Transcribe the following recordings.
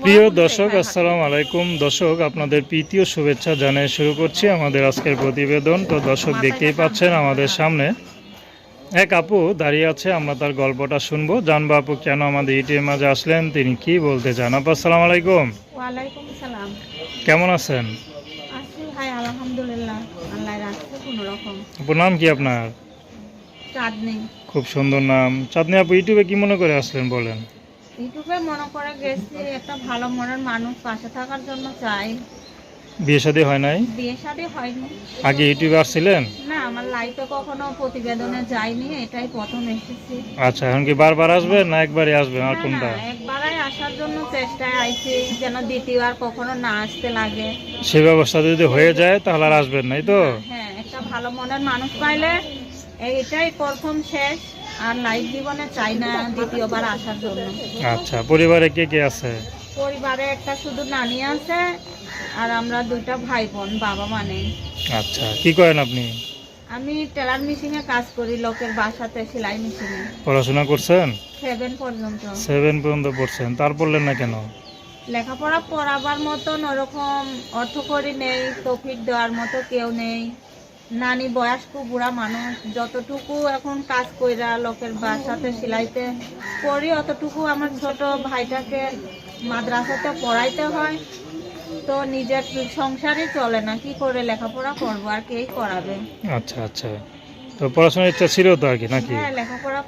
প্রিয় দর্শক, আসসালামু আলাইকুম। দর্শক, আপনাদের প্রীতি ও শুভেচ্ছা জানিয়ে শুরু করছি আমাদের আজকের প্রতিবেদন। তো দর্শক, দেখতেই পাচ্ছেন আমাদের সামনে এক আপু দাঁড়িয়ে আছে। আমরা তার গল্পটা শুনবো, জানবো আপু কেন আমাদের ইউটিউবের মাঝে আসলেন, তিনি কি বলতে চান। আপু আসসালামু আলাইকুম। ওয়ালাইকুম সালাম। কেমন আছেন? আছি ভাই, আলহামদুলিল্লাহ, আল্লাহ রাখছে কোনো রকম। আপুর নাম কি আপনার? চাঁদনি। খুব সুন্দর নাম। চাঁদনি আপু, ইউটিউবে কি মনে করে আসলেন বলেন? ইউটিউবে মনে করে গেছি, একটা ভালো মনের মানুষ পাশে থাকার জন্য চাই। বিয়ে শাদী হয় নাই? বিয়ে শাদী হয়নি। আগে ইউটিউবে আসছিলেন? না, আমার লাইফে কখনো প্রতিবেদনে যাইনি, এটাই প্রথম এসেছি। আচ্ছা, এখন কি বারবার আসবেন না একবারই আসবেন, আর না না, কোনটা? একবারই আসার জন্য চেষ্টায় আইছি, যেন দ্বিতীয়বার কখনো না আসতে লাগে। সে ব্যবস্থা যদি হয়ে যায় তাহলে আর আসবেন নাই তো? হ্যাঁ, একটা ভালো মনের মানুষ পাইলে এইটাই প্রথম শেষ। আর লাইফ জীবনে চাই না দ্বিতীয়বার আসার জন্য। আচ্ছা, পরিবারে কে কে আছে? পরিবারে একটা শুধু নানি আছে, আর আমরা দুইটা ভাই বোন, বাবা মানে। আচ্ছা, কি করেন আপনি? আমি টেলার মেশিনে কাজ করি, লোকের বাসাতে সেলাই মেশিনে। পড়াশোনা করছেন? 7 পর্যন্ত। 7 পর্যন্ত পড়ছেন, তার পড়লেন না কেন? লেখাপড়া পড়াবার মতন ওরকম অর্থকড়ি নেই, তৌফিক দেওয়ার মতো কেউ নেই। নানি বয়স্ক বুড়া মানুষ, যতটুকু এখন কাজ কইরা লোকের বাসাতে সেলাইতে করি, অতটুকু আমার ছোট ভাইটাকে মাদ্রাসাতে পড়াইতে হয়। তো নিজের সংসারই চলে না, কি করে লেখাপড়া করবো, আর কেই করাবে। আচ্ছা আচ্ছা, তো পড়াশোনার ইচ্ছা ছিল তো আর কি, নাকি? হ্যাঁ,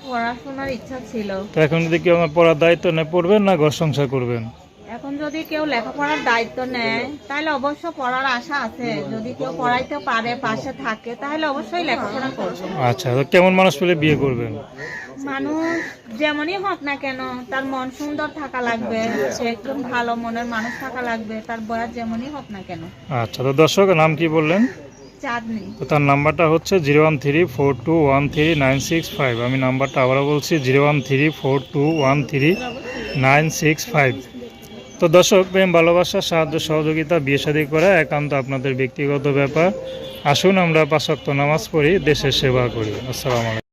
পড়াশোনার ইচ্ছা ছিল। তো এখন যদি কেউ আমার পড়ার দায়িত্ব নেয়, পড়বেন না ঘর সংসার করবেন? এখন যদি কেউ লেখাপড়ার দায়িত্ব নেয় তাহলে অবশ্য পড়ার আশা আছে। যদি কেউ পড়াইতে পারে, পাশে থাকে, তাহলে অবশ্যই লেখাপড়া করবে। আচ্ছা, তো কেমন মানুষ পেলে বিয়ে করবেন? মানুষ যেমনই হোক না কেন, তার মন সুন্দর থাকা লাগবে, সে একদম ভালো মনের মানুষ থাকা লাগবে, তার বয়স যেমনই হোক না কেন। আচ্ছা, তো দর্শক, নাম কি বললেন? চাঁদনি। তো তার নাম্বারটা হচ্ছে 013421396 আমি নাম্বারটা আবারও বলছি, 013421396। তো দর্শক, প্রেম ভালোবাসা সাহায্য সহযোগিতা বিয়ে শাদী করা একান্ত আপনাদের ব্যক্তিগত ব্যাপার। আসুন আমরা 5 ওয়াক্ত নামাজ পড়ি, দেশের সেবা করি। আসসালামু আলাইকুম।